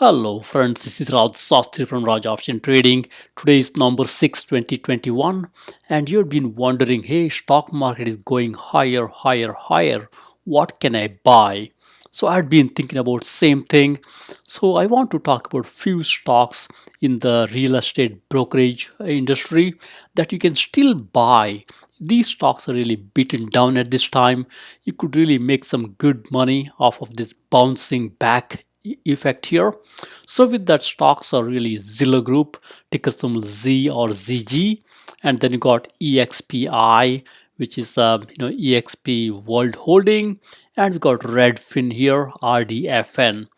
Hello friends, this is Raj Sastry from Raj Option Trading. Today is number 6, 2021, and you've been wondering, hey, stock market is going higher, higher, higher. What can I buy? So I've been thinking about same thing. So I want to talk about few stocks in the real estate brokerage industry that you can still buy. These stocks are really beaten down at this time. You could really make some good money off of this bouncing back effect here. So with that, stocks are really Zillow Group, ticker symbol Z or ZG, and then you got EXPI, which is EXP World Holding, and we got Redfin here, RDFN.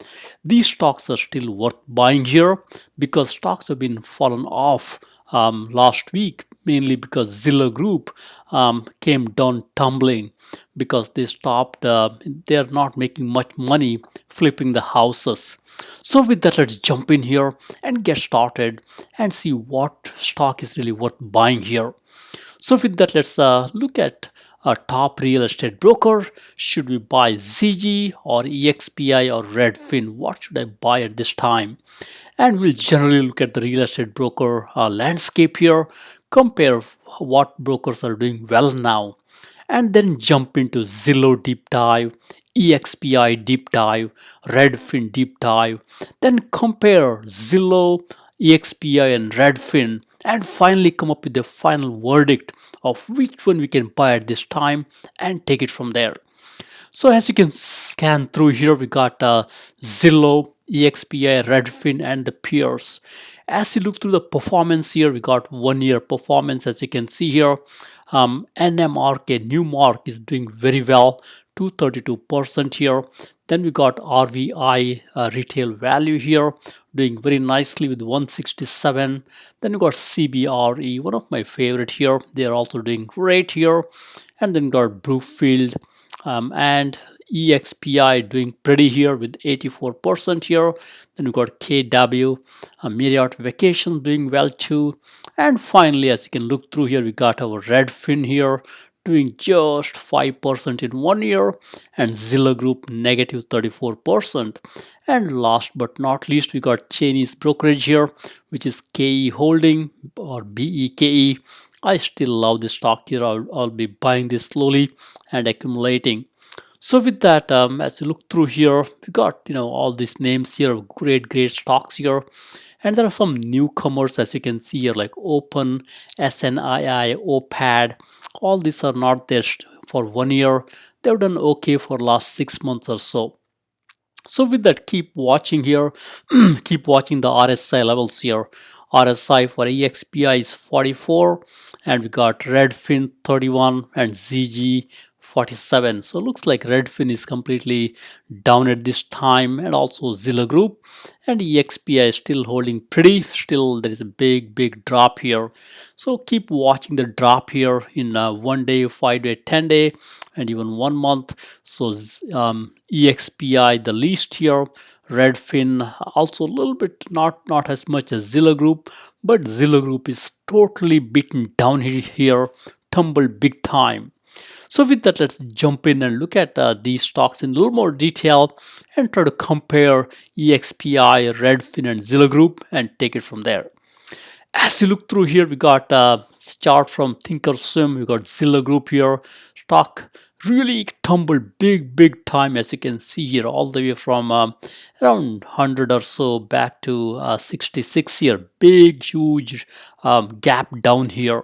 These stocks are still worth buying here because stocks have been fallen off last week, mainly because Zillow Group came down tumbling because they stopped, they're not making much money flipping the houses. So with that, let's jump in here and get started and see what stock is really worth buying here. So with that, let's look at a top real estate broker. Should we buy ZG or EXPI or Redfin? What should I buy at this time? And we'll generally look at the real estate broker landscape here, compare what brokers are doing well now, and then jump into Zillow deep dive, EXPI deep dive, Redfin deep dive, then compare Zillow, EXPI, and Redfin, and finally come up with the final verdict of which one we can buy at this time and take it from there. So as you can scan through here, we got Zillow, EXPI, Redfin, and the peers. As you look through the performance here, we got 1 year performance. As you can see here, NMRK Newmark is doing very well, 232% here. Then we got RVI Retail Value here, doing very nicely with 167. Then we got CBRE, one of my favorite here. They are also doing great here. And then we got Brookfield and EXPI doing pretty here with 84% here. Then we got KW, Marriott Vacations doing well too. And finally, as you can look through here, we got our Redfin here doing just 5% in 1 year, and Zillow Group negative 34%. And last but not least, we got Chinese brokerage here, which is KE Holding or BEKE. I still love this stock here. I'll be buying this slowly and accumulating. So with that, as you look through here, we got all these names here, great stocks here, and there are some newcomers as you can see here like Open, SNII, OPAD. All these are not there for 1 year. They've done okay for last 6 months or so. So with that, keep watching here, keep watching the RSI levels here. RSI for EXPI is 44, and we got Redfin 31 and ZG 47. So it looks like Redfin is completely down at this time, and also Zillow Group, and EXPI is still holding pretty. Still there is a big drop here. So keep watching the drop here in 1 day, 5 day, 10 day, and even 1 month. So EXPI the least here, Redfin also a little bit, not as much as Zillow Group, but Zillow Group is totally beaten down here, tumbled big time. So with that, let's jump in and look at these stocks in a little more detail and try to compare EXPI, Redfin, and Zillow Group and take it from there. As you look through here, we got a chart from Thinkorswim. We got Zillow Group here. Stock really tumbled big time, as you can see here, all the way from around 100 or so back to 66 here. Big, huge gap down here.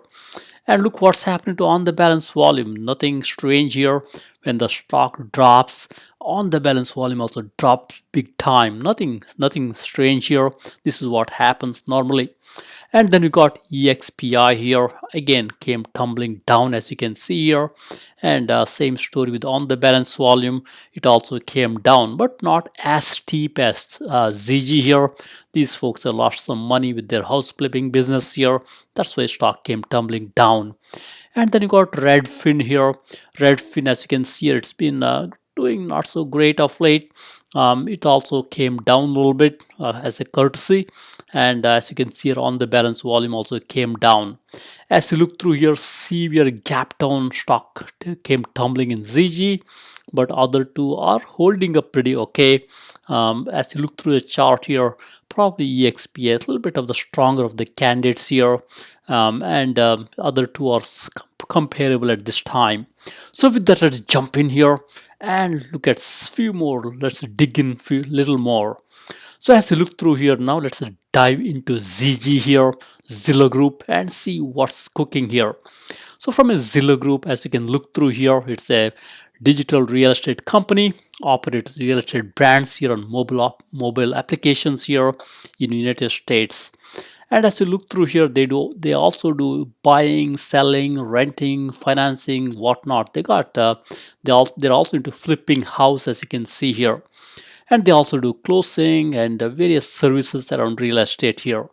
And look what's happening to on the balance volume. Nothing strange here. When the stock drops, on the balance volume also drops big time. Nothing strange here. This is what happens normally. And then we got EXPI here, again came tumbling down, as you can see here, and same story with on the balance volume. It also came down, but not as steep as ZG here. These folks have lost some money with their house flipping business here. That's why stock came tumbling down. And then you got Redfin here. Redfin, as you can see here, it's been doing not so great of late. It also came down a little bit as a courtesy, and as you can see here on the balance, volume also came down. As you look through here, severe gap down, stock came tumbling in ZG, but other two are holding up pretty okay. As you look through the chart here, probably EXPI, a little bit of the stronger of the candidates here, and other two are comparable at this time. So with that, let's jump in here and look at few more. Let's dig in few little more. So as you look through here now, let's dive into ZG here, Zillow Group, and see what's cooking here. So from a Zillow Group, as you can look through here, it's a digital real estate company, operates real estate brands here on mobile applications here in the United States. And as you look through here, they also do buying, selling, renting, financing, whatnot. They're also into flipping house, as you can see here. And they also do closing and various services around real estate here.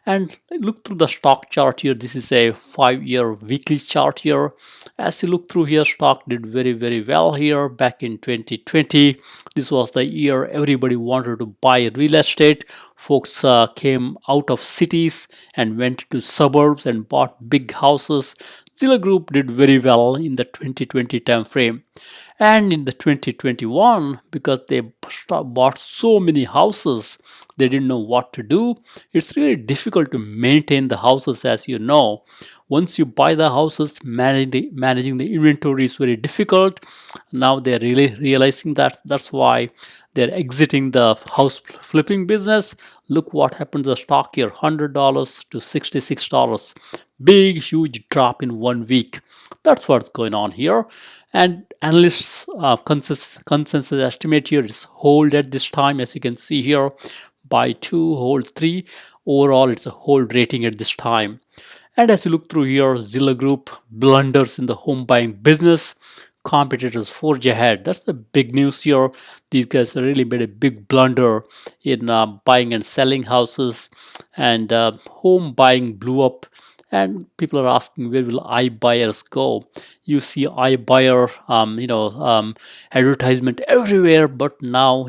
And look through the stock chart here. This is a 5-year weekly chart here. As you look through here, stock did very well here back in 2020. This was the year everybody wanted to buy real estate. Folks came out of cities and went to suburbs and bought big houses. Zillow Group did very well in the 2020 time frame. And in the 2021, because they bought so many houses, they didn't know what to do. It's really difficult to maintain the houses, as you know. Once you buy the houses, managing the inventory is very difficult. Now they're really realizing that. That's why they're exiting the house flipping business. Look what happened to the stock here, $100 to $66. Big, huge drop in 1 week. That's what's going on here. And analysts' consensus estimate here is hold at this time, as you can see here, buy 2, hold 3. Overall, it's a hold rating at this time. And as you look through here, Zillow Group blunders in the home buying business. Competitors forge ahead. That's the big news here. These guys really made a big blunder in buying and selling houses, and home buying blew up. And people are asking, where will iBuyers go? You see iBuyer, advertisement everywhere, but now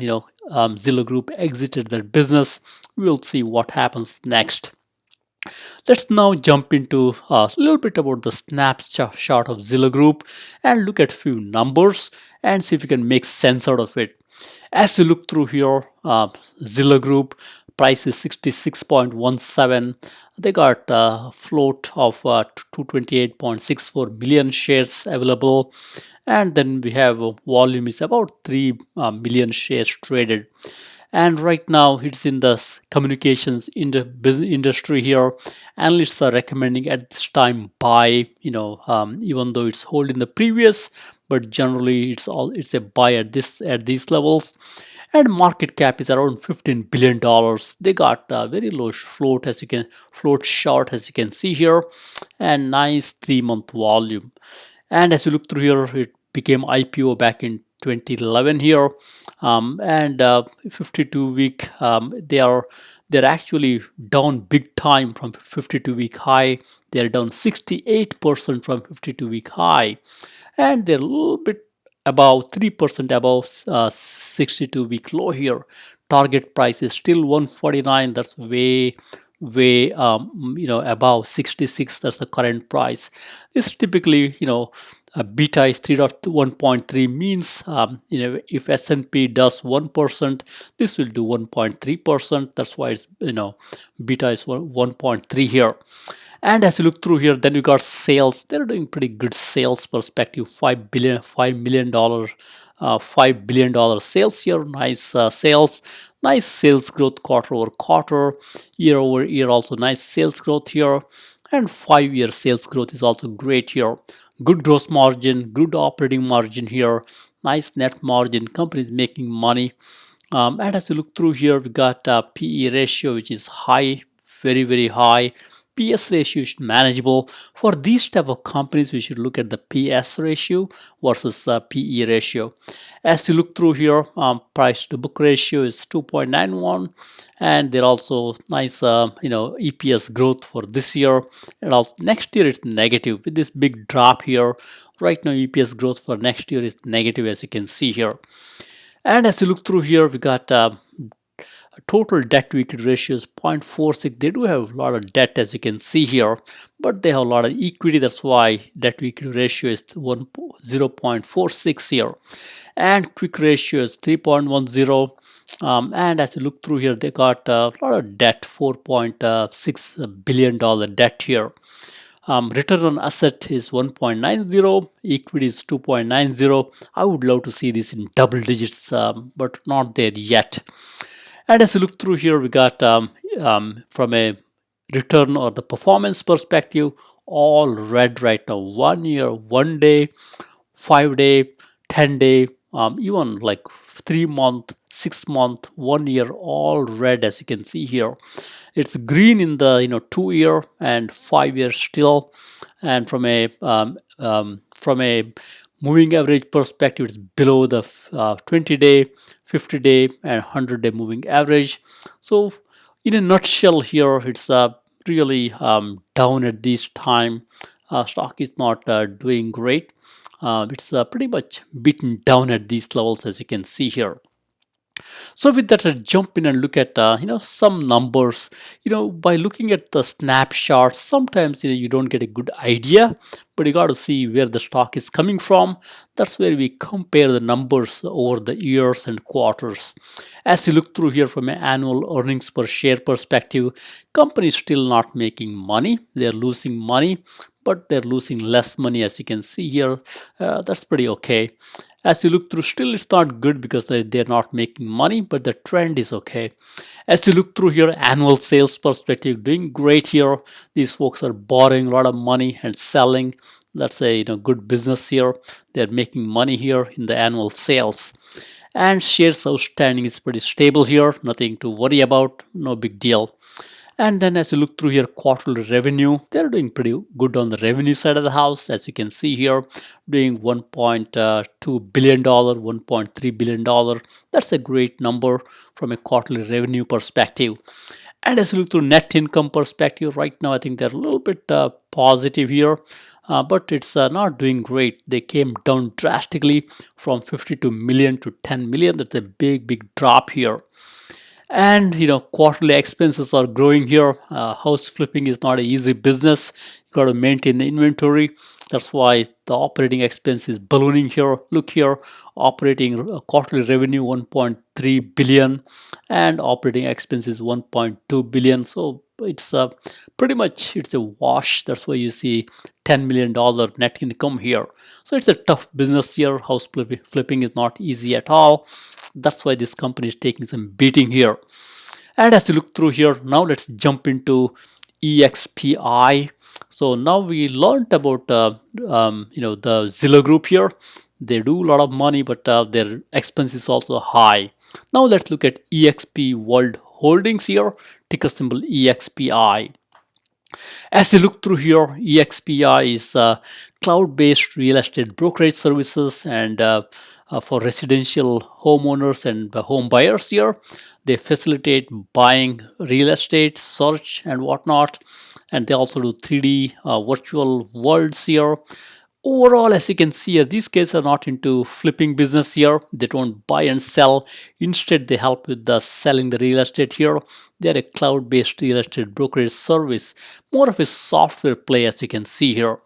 Zillow Group exited their business. We'll see what happens next. Let's now jump into a little bit about the snapshot of Zillow Group and look at a few numbers and see if we can make sense out of it. As you look through here, Zillow Group price is 66.17. They got a float of 228.64 million shares available, and then we have volume is about 3 million shares traded. And right now it's in the communications in the business industry here. Analysts are recommending at this time buy, even though it's hold in the previous, but generally it's a buy at these levels. And market cap is around $15 billion. They got a very low float, float short, as you can see here, and nice 3-month volume. And as you look through here, it became IPO back in 2011 here, and 52-week. They're actually down big time from 52-week high. They're down 68% from 52-week high, and they're a little bit about 3% above 62-week low here. Target price is still 149. That's way above 66. That's the current price. This typically beta is 1.3 means if S&P does 1%, this will do 1.3%. That's why it's beta is 1.3 here. And as you look through here, then you got sales. They're doing pretty good sales perspective. $5 billion sales here. Nice sales. Nice sales growth quarter over quarter, year over year. Also nice sales growth here. And 5-year sales growth is also great here. Good gross margin, good operating margin here. Nice net margin. Company is making money. And as you look through here, we got a PE ratio which is high, very high. PS ratio is manageable. For these type of companies, we should look at the PS ratio versus PE ratio. As you look through here, price to book ratio is 2.91, and they're also nice EPS growth for this year, and also next year it's negative with this big drop here. right now EPS growth for next year is negative, as you can see here. And as you look through here, we got total debt to equity ratio is 0.46. They do have a lot of debt, as you can see here, but they have a lot of equity. That's why debt to equity ratio is 0.46 here. And quick ratio is 3.10. And as you look through here, they got a lot of debt, $4.6 billion debt here. Return on asset is 1.90, equity is 2.90. I would love to see this in double digits, but not there yet. And as you look through here, we got from a return or the performance perspective, all red right now. 1 year, 1 day, 5 day, 10 day, even like 3 month, 6 month, 1 year, all red, as you can see here. It's green in the 2 year and 5 year still. And from a moving average perspective, it's below the 20-day, 50-day, and 100-day moving average. So, in a nutshell, here it's really down at this time. Stock is not doing great. It's pretty much beaten down at these levels, as you can see here. So with that, let's jump in and look at some numbers. By looking at the snapshots, sometimes you don't get a good idea, but you got to see where the stock is coming from. That's where we compare the numbers over the years and quarters. As you look through here from an annual earnings per share perspective, company is still not making money. They're losing money, but they're losing less money, as you can see here. That's pretty okay. As you look through, still it's not good because they're not making money, but the trend is okay. As you look through here, annual sales perspective, doing great here. These folks are borrowing a lot of money and selling. That's a good business here. They're making money here in the annual sales. And shares outstanding is pretty stable here. Nothing to worry about. No big deal. And then as you look through here, quarterly revenue, they're doing pretty good on the revenue side of the house. As you can see here, doing $1.2 billion, $1.3 billion. That's a great number from a quarterly revenue perspective. And as you look through net income perspective, right now I think they're a little bit positive here. But it's not doing great. They came down drastically from 52 million to 10 million. That's a big drop here. And quarterly expenses are growing here. House flipping is not an easy business. You got to maintain the inventory. That's why the operating expense is ballooning here. Look here, operating quarterly revenue 1.3 billion and operating expenses 1.2 billion. So it's pretty much it's a wash. That's why you see $10 million net income here. So it's a tough business here. House flipping is not easy at all. That's why this company is taking some beating here. And as you look through here, now let's jump into EXPI. So now we learned about the Zillow Group here. They do a lot of money, but their expense is also high. Now let's look at EXP World Holdings here, ticker symbol EXPI. As you look through here, EXPI is cloud-based real estate brokerage services and for residential homeowners and home buyers here. They facilitate buying real estate, search and whatnot. And they also do 3D virtual worlds here. Overall, as you can see here, these guys are not into flipping business here. They don't buy and sell. Instead, they help with the selling the real estate here. They're a cloud-based real estate brokerage service. More of a software play, as you can see here.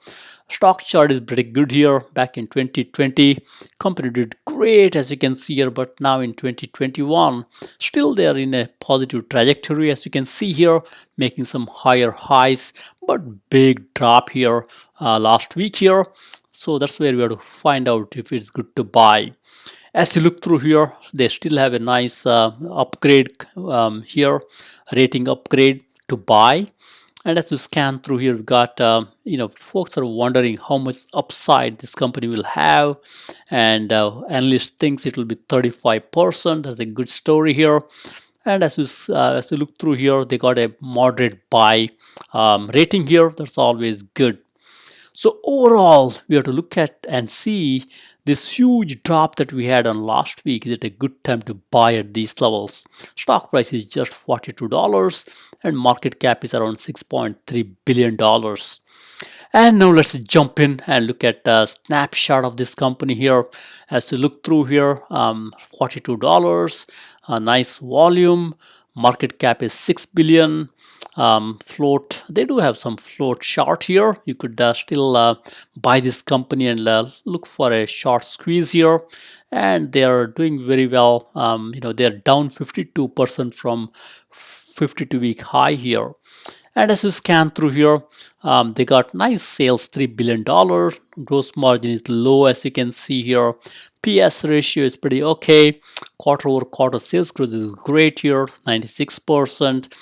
Stock chart is pretty good here. Back in 2020, company did great, as you can see here, but now in 2021, still they are in a positive trajectory, as you can see here, making some higher highs, but big drop here last week here. So that's where we have to find out if it's good to buy. As you look through here, they still have a nice upgrade here, rating upgrade to buy. And as you scan through here, we've got, folks are wondering how much upside this company will have. And analyst thinks it will be 35%. That's a good story here. And as you look through here, they got a moderate buy rating here. That's always good. So overall, we have to look at and see this huge drop that we had on last week. Is it a good time to buy at these levels? Stock price is just $42 and market cap is around $6.3 billion. And now let's jump in and look at a snapshot of this company here. As you look through here, $42, a nice volume, market cap is 6 billion. Float, they do have some float short here. You could still buy this company and look for a short squeeze here. And they are doing very well. They're down 52% from 52-week high here. And as you scan through here, they got nice sales, $3 billion. Gross margin is low, as you can see here. PS ratio is pretty okay. Quarter over quarter sales growth is great here, 96%.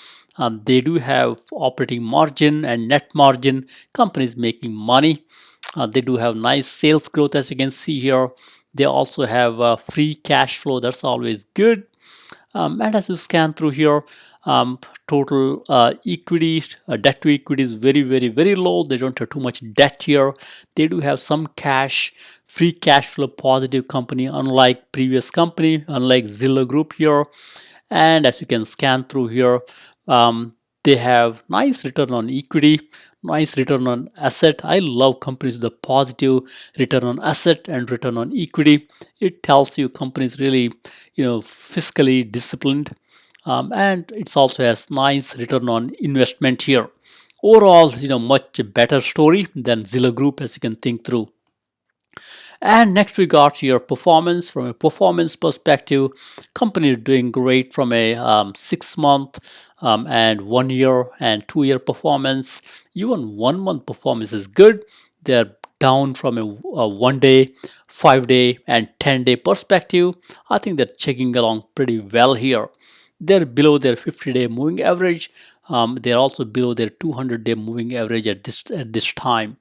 They do have operating margin and net margin. Companies making money. They do have nice sales growth, as you can see here. They also have free cash flow. That's always good. And as you scan through here, total equity, debt to equity is very, very, very low. They don't have too much debt here. They do have some cash, free cash flow positive company, unlike previous company, unlike Zillow Group here. And as you can scan through here, they have nice return on equity, nice return on asset. I love companies with a positive return on asset and return on equity. It tells you companies really, fiscally disciplined. And it also has nice return on investment here. Overall, much better story than Zillow Group, as you can think through. And next we got your performance. From a performance perspective, company is doing great from a 6-month and 1 year and 2 year performance. Even 1 month performance is good. They're down from a 1 day, 5 day and 10 day perspective. I think they're checking along pretty well here. They're below their 50-day moving average. They're also below their 200-day moving average at this time.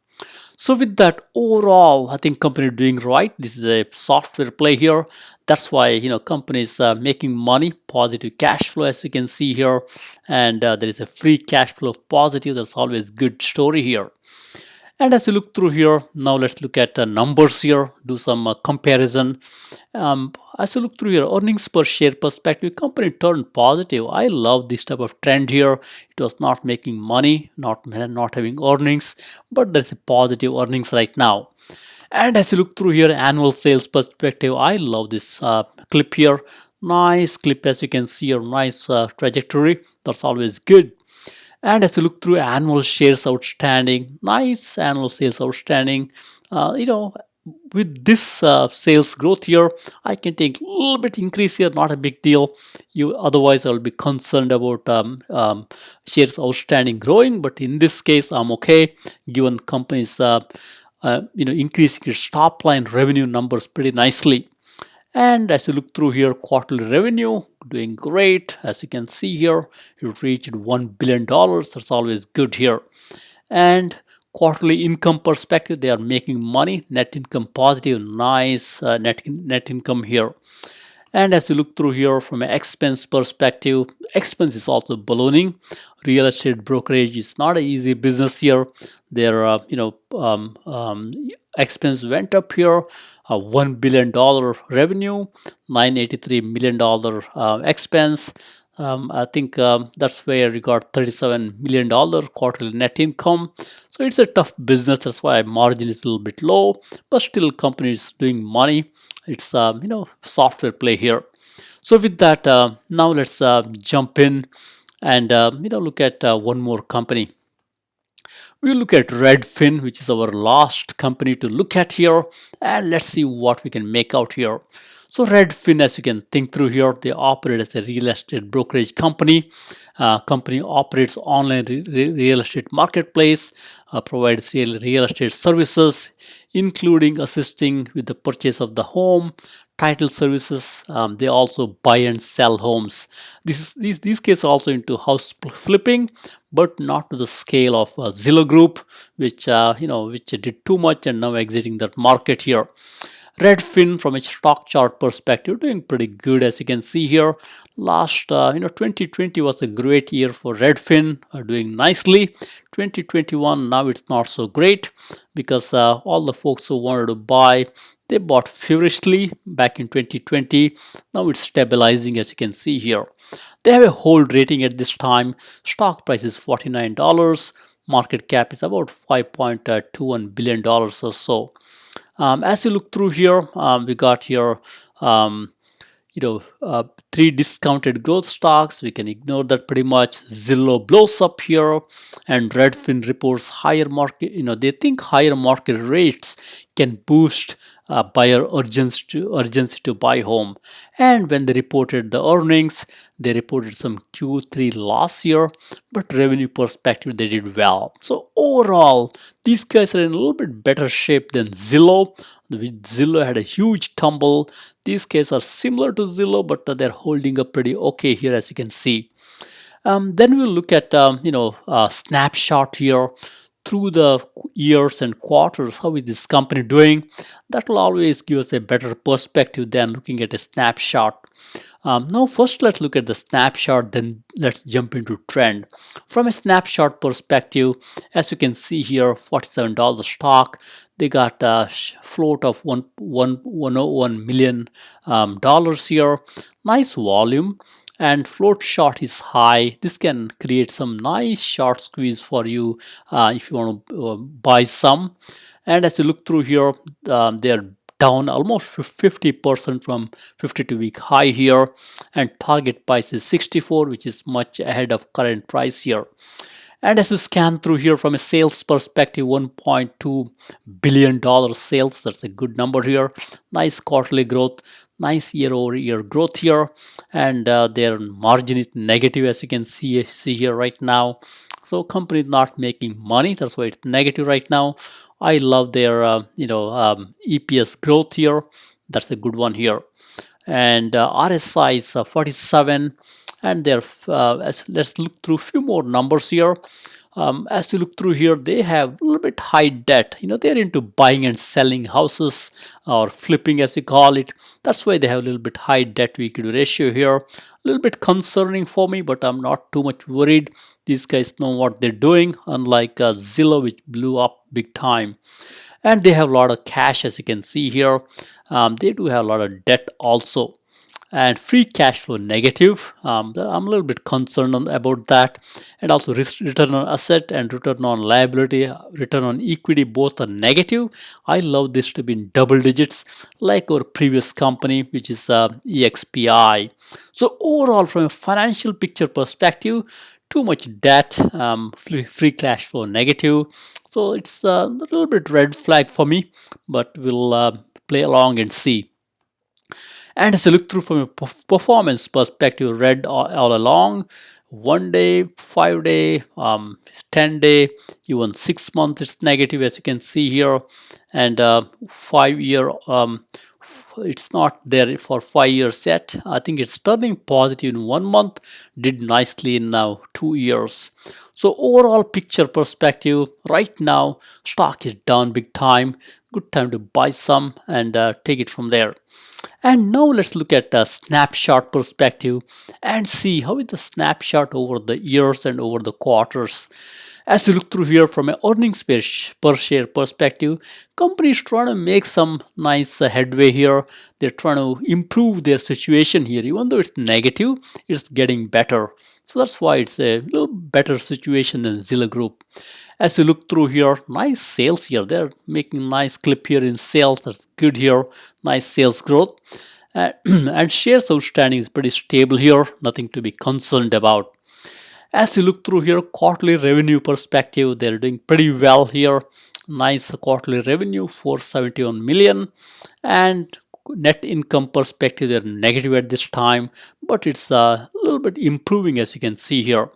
So with that, overall, I think company doing right. This is a software play here. That's why companies making money, positive cash flow, as you can see here, and there is a free cash flow positive. That's always good story here. And as you look through here, now let's look at the numbers here, do some comparison. As you look through your earnings per share perspective, company turned positive. I love this type of trend here. It was not making money, not having earnings, but there's a positive earnings right now. And as you look through here, annual sales perspective, I love this clip here. Nice clip, as you can see, a nice trajectory. That's always good. And as you look through annual shares outstanding, nice annual sales outstanding. With this sales growth here, I can take a little bit increase here, not a big deal. Otherwise, I'll be concerned about shares outstanding growing. But in this case, I'm okay, given companies increasing its top line revenue numbers pretty nicely. And as you look through here, quarterly revenue doing great. As you can see here, it reached $1 billion. That's always good here. And quarterly income perspective, they are making money. Net income positive, nice net income here. And as you look through here from an expense perspective, expense is also ballooning. Real estate brokerage is not an easy business here. Their expense went up here. $1 billion revenue, $983 million expense. I think that's where we got $37 million quarterly net income. So it's a tough business. That's why margin is a little bit low, but still company is doing money. It's software play here. So with that, now let's jump in and look at one more company. We'll look at Redfin, which is our last company to look at here, and let's see what we can make out here. So Redfin, as you can think through here, they operate as a real estate brokerage company. Company operates online real estate marketplace, provides real estate services, including assisting with the purchase of the home, title services. They also buy and sell homes. These cases are also into house flipping, but not to the scale of Zillow Group, which did too much and now exiting that market here. Redfin, from a stock chart perspective, doing pretty good, as you can see here. Last 2020 was a great year for Redfin, doing nicely. 2021, now it's not so great because all the folks who wanted to buy, they bought feverishly back in 2020. Now it's stabilizing, as you can see here. They have a hold rating at this time. Stock price is $49. market cap is about $5.21 billion or so. As you look through here, we got here three discounted growth stocks. We can ignore that pretty much. Zillow blows up here, and Redfin reports higher market. They think higher market rates can boost buyer urgency to buy home. And when they reported the earnings, they reported some Q3 last year, but revenue perspective they did well. So overall, these guys are in a little bit better shape than Zillow. Zillow had a huge tumble. These guys are similar to Zillow, but they're holding up pretty okay here, as you can see. Then we'll look at snapshot here through the years and quarters. How is this company doing? That will always give us a better perspective than looking at a snapshot. Now first let's look at the snapshot, then let's jump into trend. From a snapshot perspective, as you can see here, $47 stock. They got a float of $101 million here. Nice volume, and float short is high. This can create some nice short squeeze for you if you want to buy some. And as you look through here, they're down almost 50% from 52-week high here, and target price is 64, which is much ahead of current price here. And as you scan through here from a sales perspective, $1.2 billion sales. That's a good number here. Nice quarterly growth, nice year-over-year growth here, and their margin is negative, as you can see here right now. So company is not making money. That's why it's negative right now. I love their EPS growth here. That's a good one here. And RSI is 47. And let's look through a few more numbers here. As you look through here, they have a little bit high debt. They're into buying and selling houses, or flipping as you call it. That's why they have a little bit high debt to equity ratio here. A little bit concerning for me, but I'm not too much worried. These guys know what they're doing, unlike Zillow, which blew up big time. And they have a lot of cash, as you can see here. They do have a lot of debt also. And free cash flow negative. I'm a little bit concerned about that. And also return on asset and return on liability, return on equity, both are negative. I love this to be in double digits, like our previous company, which is EXPI. So overall, from a financial picture perspective, too much debt, free cash flow negative. So it's a little bit red flag for me, but we'll play along and see. And as you look through from a performance perspective, red all along, 1 day, 5 day, 10 day, even 6 months it's negative, as you can see here. And 5 year, it's not there for 5 years yet. I think it's turning positive in 1 month, did nicely in now 2 years. So overall picture perspective, right now stock is down big time. Good time to buy some and take it from there. And now let's look at a snapshot perspective and see how is the snapshot over the years and over the quarters. As you look through here from an earnings per share perspective, companies trying to make some nice headway here. They're trying to improve their situation here. Even though it's negative, it's getting better. So that's why it's a little better situation than Zillow Group. As you look through here, nice sales here. They're making nice clip here in sales. That's good here. Nice sales growth. And shares outstanding is pretty stable here. Nothing to be concerned about. As you look through here, quarterly revenue perspective, they're doing pretty well here. Nice quarterly revenue, 471 million. And net income perspective, they're negative at this time, but it's a little bit improving, as you can see here.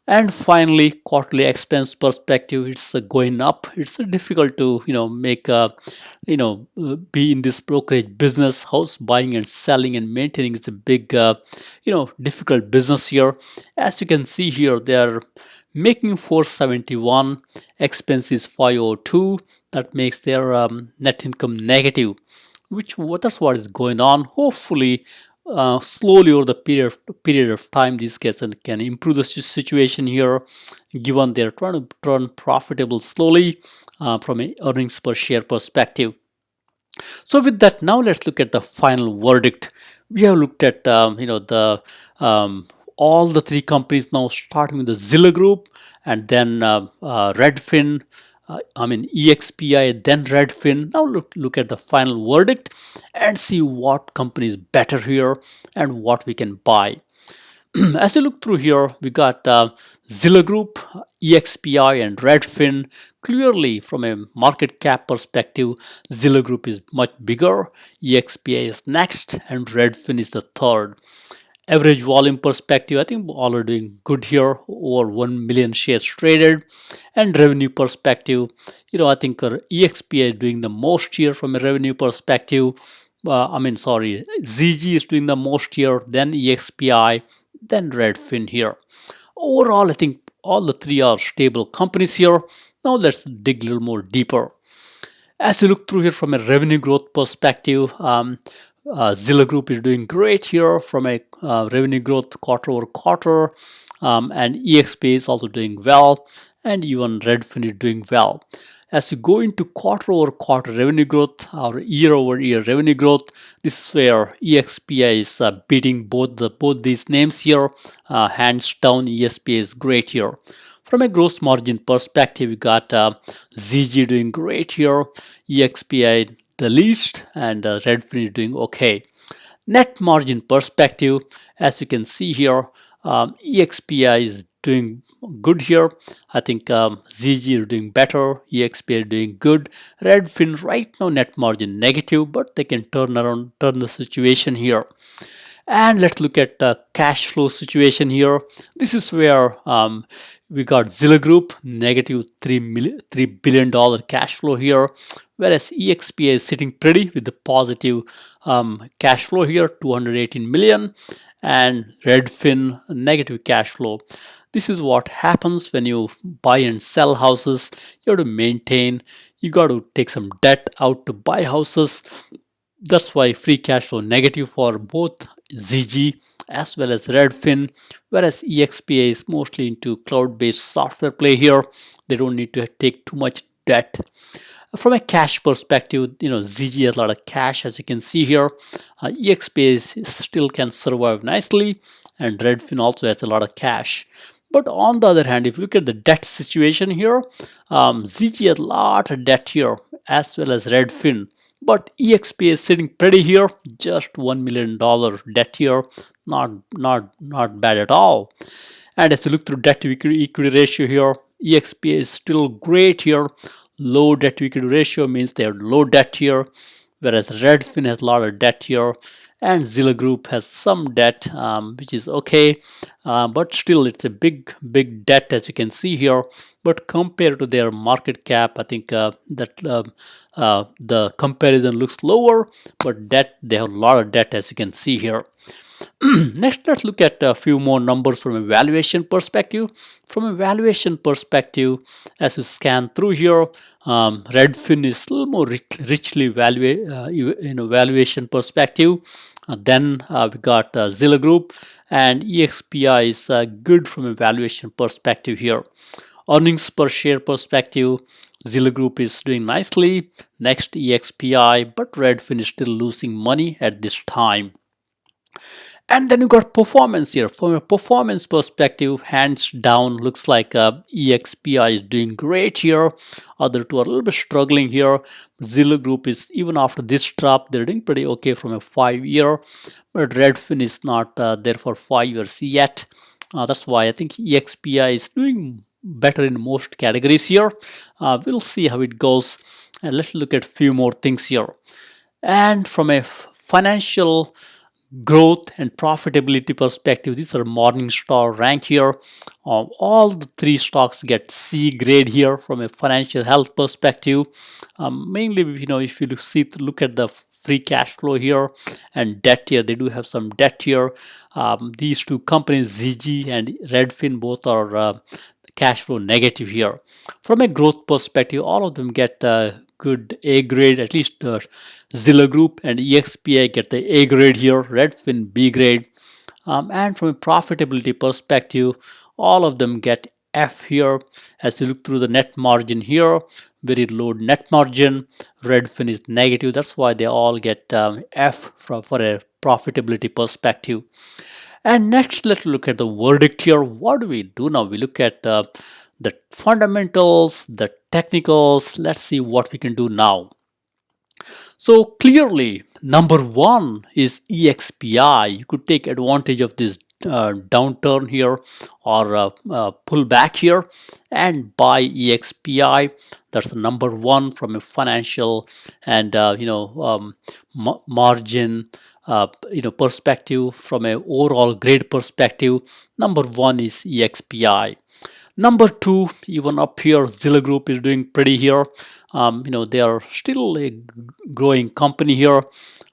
And finally, quarterly expense perspective, it's going up. It's difficult to make be in this brokerage business. House buying and selling and maintaining is a big difficult business here. As you can see here, they are making 471, expenses 502. That makes their net income negative, that's what is going on. Hopefully slowly over the period of time, these guys can improve the situation here, given they're trying to turn profitable slowly from an earnings per share perspective. So with that, now let's look at the final verdict. We have looked at the all the three companies now, starting with the Zillow Group and then Redfin, EXPI, then Redfin. Now look at the final verdict and see what company is better here and what we can buy. As you look through here, we got Zillow Group, EXPI, and Redfin. Clearly, from a market cap perspective, Zillow Group is much bigger, EXPI is next, and Redfin is the third. Average volume perspective, I think all are doing good here, over 1 million shares traded. And revenue perspective, I think EXPI is doing the most here from a revenue perspective. ZG is doing the most here, then EXPI, then Redfin here. Overall, I think all the three are stable companies here. Now let's dig a little more deeper. As you look through here from a revenue growth perspective, Zillow Group is doing great here from a revenue growth quarter over quarter, and EXP is also doing well, and even Redfin is doing well. As you go into quarter over quarter revenue growth or year over year revenue growth, this is where EXPI is beating both these names here. Hands down, EXPI is great here. From a gross margin perspective, we got ZG doing great here, EXPI the least, and Redfin is doing okay. Net margin perspective, as you can see here, EXPI is doing good here. I think ZG is doing better, EXPI is doing good. Redfin right now net margin negative, but they can turn the situation here. And let's look at the cash flow situation here. This is where we got Zillow Group negative $3 billion cash flow here, whereas EXPI is sitting pretty with the positive cash flow here, 218 million, and Redfin negative cash flow. This is what happens when you buy and sell houses. You have to maintain, you got to take some debt out to buy houses. That's why free cash flow negative for both ZG as well as Redfin, whereas EXPI is mostly into cloud-based software play here. They don't need to take too much debt. From a cash perspective, ZG has a lot of cash, as you can see here. EXPI still can survive nicely, and Redfin also has a lot of cash. But on the other hand, if you look at the debt situation here, ZG has a lot of debt here, as well as Redfin. But EXP is sitting pretty here, just $1 million debt here, not bad at all. And as you look through debt to equity ratio here, EXP is still great here. Low debt to equity ratio means they have low debt here, whereas Redfin has a lot of debt here, and Zillow Group has some debt, which is okay, but still it's a big debt, as you can see here. But compared to their market cap, I think that the comparison looks lower, but debt, they have a lot of debt, as you can see here. Next, let's look at a few more numbers from a valuation perspective. From a valuation perspective, as you scan through here, Redfin is a little more richly valuation perspective. Then we got Zillow Group, and EXPI is good from a valuation perspective here. Earnings per share perspective, Zillow Group is doing nicely. Next, EXPI, but Redfin is still losing money at this time. And then you got performance here. From a performance perspective, hands down, looks like EXPI is doing great here. Other two are a little bit struggling here. Zillow Group is, even after this drop, they're doing pretty okay from a 5-year. But Redfin is not there for 5 years yet. That's why I think EXPI is doing better in most categories here. We'll see how it goes. And let's look at a few more things here. And from a financial growth and profitability perspective, these are Morningstar rank here. All the three stocks get C grade here from a financial health perspective. Mainly, if you look at the free cash flow here and debt here, they do have some debt here. These two companies, ZG and Redfin, both are cash flow negative here. From a growth perspective, all of them get good A grade, at least Zillow Group and EXPI get the A grade here, Redfin B grade. And from a profitability perspective, all of them get F here. As you look through the net margin here, very low net margin. Redfin is negative. That's why they all get F for a profitability perspective. And next, let's look at the verdict here. What do we do now? We look at the fundamentals, the technicals. Let's see what we can do now. So clearly, number one is EXPI. You could take advantage of this downturn here or pull back here and buy EXPI. That's the number one from a financial and margin perspective. From a overall grade perspective, number one is EXPI. Number two, even up here, Zillow Group is doing pretty here. They are still a growing company here.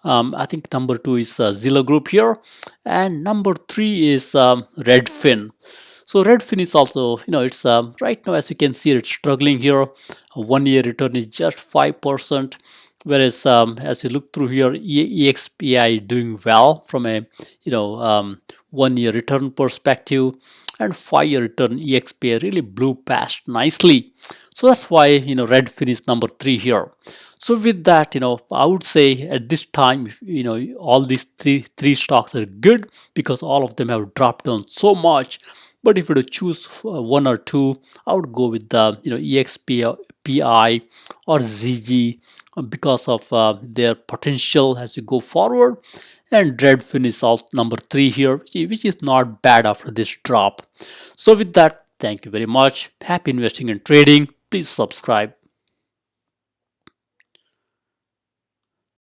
I think number two is Zillow Group here, and number three is Redfin. So Redfin is also, it's right now, as you can see, it's struggling here. 1 year return is just 5%. Whereas as you look through here, EXPI doing well from a 1 year return perspective, and 5 year return EXPI really blew past nicely. So that's why Redfin is number three here. So with that, I would say at this time, all these three stocks are good because all of them have dropped down so much. But if you were to choose one or two, I would go with the EXPI or ZG because of their potential as you go forward. And Redfin is also number three here, which is not bad after this drop. So with that, thank you very much. Happy investing and trading. Please subscribe.